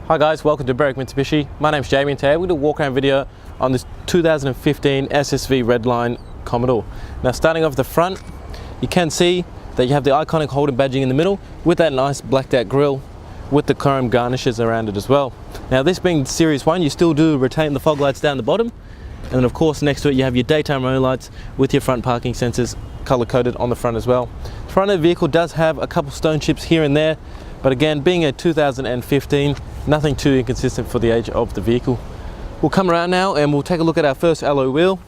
Hi guys, welcome to Berwick Mitsubishi. My name's Jamie and today we're going to do a walk around video on this 2015 SSV Redline Commodore. Now starting off the front, you can see that you have the iconic Holden badging in the middle with that nice blacked out grille with the chrome garnishes around it as well. Now this being Series 1, you still do retain the fog lights down the bottom, and then of course next to it you have your daytime running lights with your front parking sensors color coded on the front as well. The front of the vehicle does have a couple stone chips here and there, but again, being a 2015, nothing too inconsistent for the age of the vehicle. We'll come around now and we'll take a look at our first alloy wheel.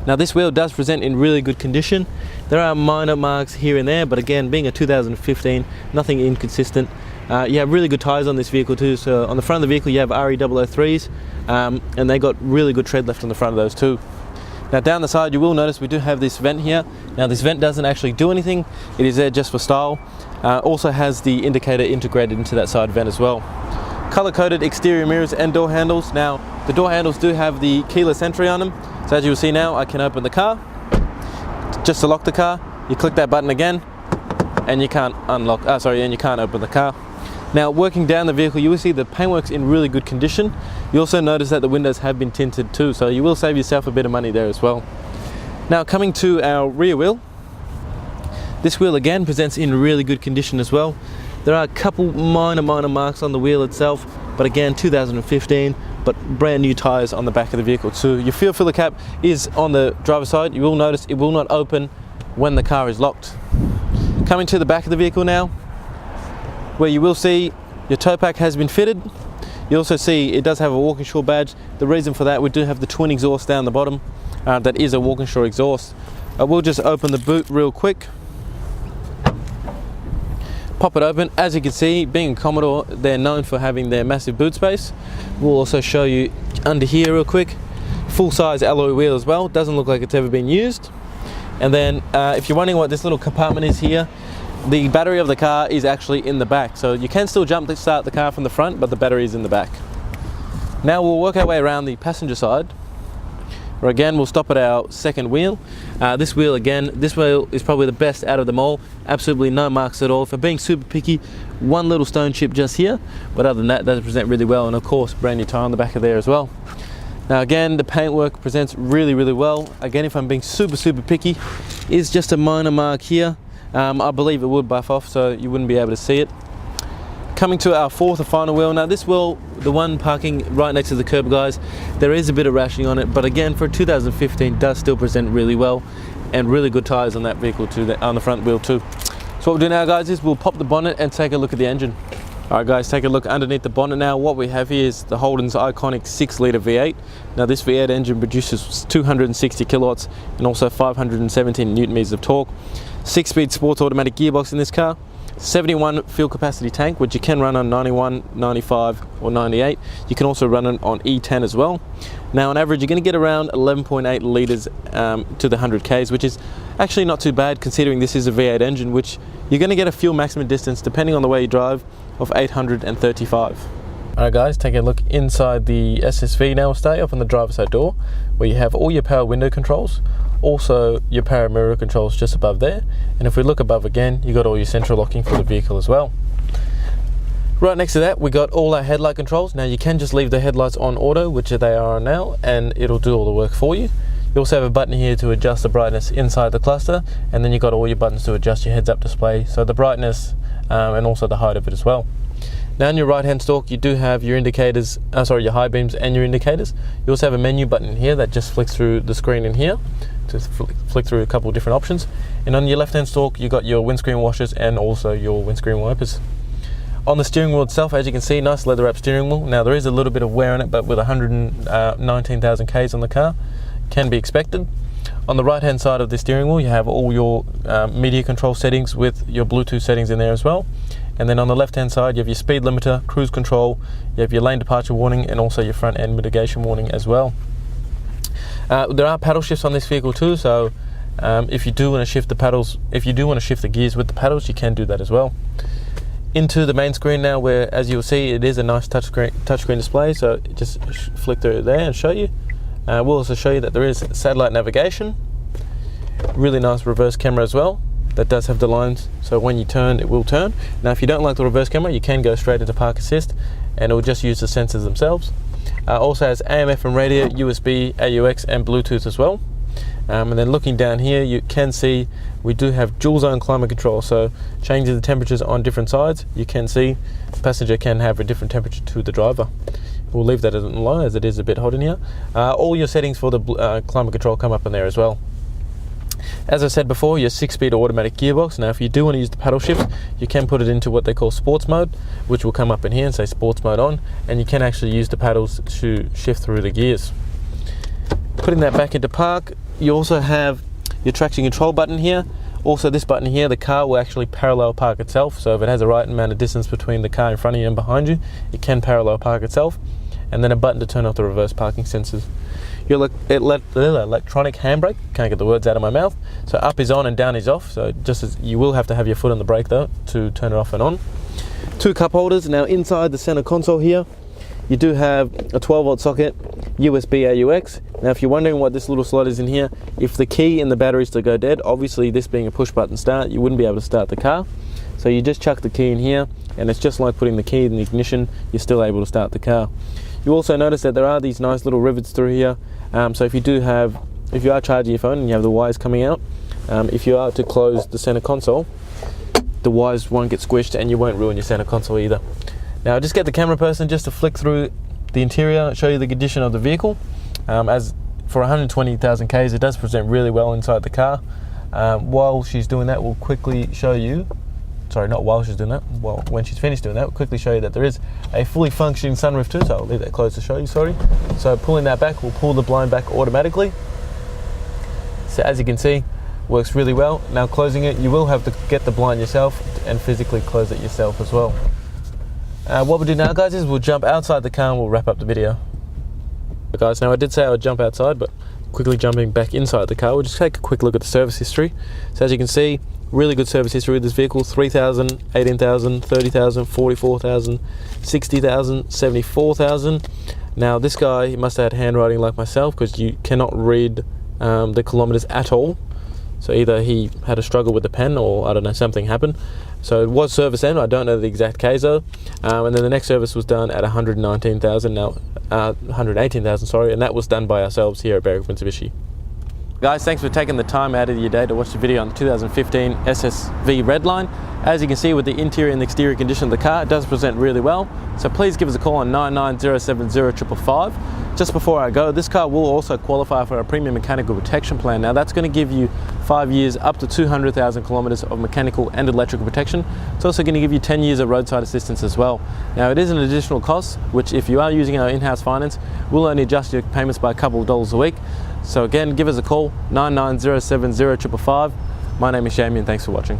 Now this wheel does present in really good condition. There are minor marks here and there, but again, being a 2015, nothing inconsistent. You have really good tyres on this vehicle too. So on the front of the vehicle you have RE003s, and they got really good tread left on the front of those too. Now down the side you will notice we do have this vent here. Now this vent doesn't actually do anything, it is there just for style. Also has the indicator integrated into that side vent as well. Color coded exterior mirrors and door handles. Now the door handles do have the keyless entry on them, so as you will see now I can open the car. Just to lock the car you click that button again and you can't unlock, and you can't open the car. Now working down the vehicle you will see the paintwork's in really good condition. You also notice that the windows have been tinted too, so you will save yourself a bit of money there as well. Now coming to our rear wheel, this wheel again presents in really good condition as well. There are a couple minor marks on the wheel itself, but again 2015, but brand new tyres on the back of the vehicle too. Your fuel filler cap is on the driver's side. You will notice it will not open when the car is locked. Coming to the back of the vehicle now, where you will see your tow pack has been fitted. You also see it does have a Walkinshaw badge. The reason for that, we do have the twin exhaust down the bottom. That is a Walkinshaw exhaust. I will just open the boot real quick. Pop it open. As you can see, being a Commodore, they're known for having their massive boot space. We'll also show you under here real quick. Full size alloy wheel as well. Doesn't look like it's ever been used. And then if you're wondering what this little compartment is here, the battery of the car is actually in the back, so you can still jump to start the car from the front, but the battery is in the back. Now we'll work our way around the passenger side, where again we'll stop at our second wheel. This wheel is probably the best out of them all. Absolutely no marks at all. For being super picky, one little stone chip just here, but other than that, does present really well, and of course brand new tyre on the back of there as well. Now again, the paintwork presents really well. Again, if I'm being super picky, is just a minor mark here. I believe it would buff off, so you wouldn't be able to see it. Coming to our fourth and final wheel. Now this wheel, the one parking right next to the curb guys, there is a bit of rashing on it, but again for 2015 does still present really well, and really good tyres on that vehicle too, on the front wheel too. So what we'll do now guys is we'll pop the bonnet and take a look at the engine. Alright guys, take a look underneath the bonnet now. What we have here is the Holden's iconic 6-litre V8. Now this V8 engine produces 260 kilowatts and also 517 newton meters of torque. 6-speed sports automatic gearbox in this car. 71 fuel capacity tank, which you can run on 91, 95 or 98. You can also run it on E10 as well. Now on average you're going to get around 11.8 litres to the 100 Ks, which is actually not too bad considering this is a V8 engine, which you're going to get a fuel maximum distance depending on the way you drive of 835. Alright guys, take a look inside the SSV now. We'll start up on the driver's side door, where you have all your power window controls, also your power mirror controls just above there, and if we look above again, you got all your central locking for the vehicle as well. Right next to that we got all our headlight controls. Now you can just leave the headlights on auto, which they are now, and it'll do all the work for you. You also have a button here to adjust the brightness inside the cluster, and then you got all your buttons to adjust your heads-up display, so the brightness and also the height of it as well. Now in your right hand stalk you do have your indicators, your high beams and your indicators. You also have a menu button here that just flicks through the screen in here to flick through a couple of different options. And on your left hand stalk you got your windscreen washers and also your windscreen wipers. On the steering wheel itself, as you can see, nice leather wrapped steering wheel. Now there is a little bit of wear on it, but with 119,000 Ks on the car, can be expected. On the right hand side of the steering wheel you have all your media control settings with your Bluetooth settings in there as well. And then on the left hand side you have your speed limiter, cruise control, you have your lane departure warning, and also your front end mitigation warning as well. There are paddle shifts on this vehicle too, so if you do want to shift the paddles, if you do want to shift the gears with the paddles, you can do that as well. Into the main screen now, where as you'll see it is a nice touchscreen display, so just flick through there and show you. We'll also show you that there is satellite navigation, really nice reverse camera as well, that does have the lines, so when you turn it will turn. Now if you don't like the reverse camera, you can go straight into park assist and it will just use the sensors themselves. Also has AM, FM radio, USB, AUX and Bluetooth as well. And then looking down here, you can see we do have dual zone climate control, so changing the temperatures on different sides. You can see the passenger can have a different temperature to the driver. We'll leave that alone as it is a bit hot in here. All your settings for the climate control come up in there as well. As I said before, your 6-speed automatic gearbox. Now if you do want to use the paddle shift, you can put it into what they call sports mode, which will come up in here and say sports mode on, and you can actually use the paddles to shift through the gears. Putting that back into park, you also have your traction control button here. Also this button here, the car will actually parallel park itself, so if it has a right amount of distance between the car in front of you and behind you, it can parallel park itself. And then a button to turn off the reverse parking sensors. Your electronic handbrake, can't get the words out of my mouth, so up is on and down is off, so just as you will have to have your foot on the brake though to turn it off and on. 2 cup holders. Now inside the center console here, you do have a 12-volt socket, USB AUX. Now if you're wondering what this little slot is in here, if the key and the batteries to go dead, obviously this being a push button start, you wouldn't be able to start the car. So you just chuck the key in here and it's just like putting the key in the ignition, you're still able to start the car. You also notice that there are these nice little rivets through here. So if you are charging your phone and you have the wires coming out, if you are to close the center console, the wires won't get squished and you won't ruin your center console either. Now just get the camera person just to flick through the interior, show you the condition of the vehicle. As for 120,000 Ks, it does present really well inside the car. While she's doing that, we'll quickly show you, sorry, not while she's doing that, well, when she's finished doing that, we'll quickly show you that there is a fully functioning sunroof too, so I'll leave that closed to show you, sorry. So pulling that back, we'll pull the blind back automatically. So as you can see, works really well. Now closing it, you will have to get the blind yourself and physically close it yourself as well. What we'll do now, guys, is we'll jump outside the car and we'll wrap up the video. Guys, now I did say I would jump outside, but quickly jumping back inside the car, we'll just take a quick look at the service history. So as you can see, really good service history with this vehicle: 3,000, 18,000, 30,000, 44,000, 60,000, 74,000. Now this guy, he must have had handwriting like myself, because you cannot read the kilometers at all. So either he had a struggle with the pen, or I don't know, something happened. So it was service end, I don't know the exact Ks though. And then the next service was done at 119,000, now 118,000, sorry, and that was done by ourselves here at Berwick Mitsubishi. Guys, thanks for taking the time out of your day to watch the video on the 2015 SSV Redline. As you can see with the interior and the exterior condition of the car, it does present really well. So please give us a call on 9907055. Just before I go, this car will also qualify for a premium mechanical protection plan. Now that's going to give you 5 years up to 200,000 kilometers of mechanical and electrical protection. It's also going to give you 10 years of roadside assistance as well. Now it is an additional cost, which if you are using our in-house finance, we'll only adjust your payments by a couple of dollars a week. So again, give us a call, 9907055. My name is Jamie and thanks for watching.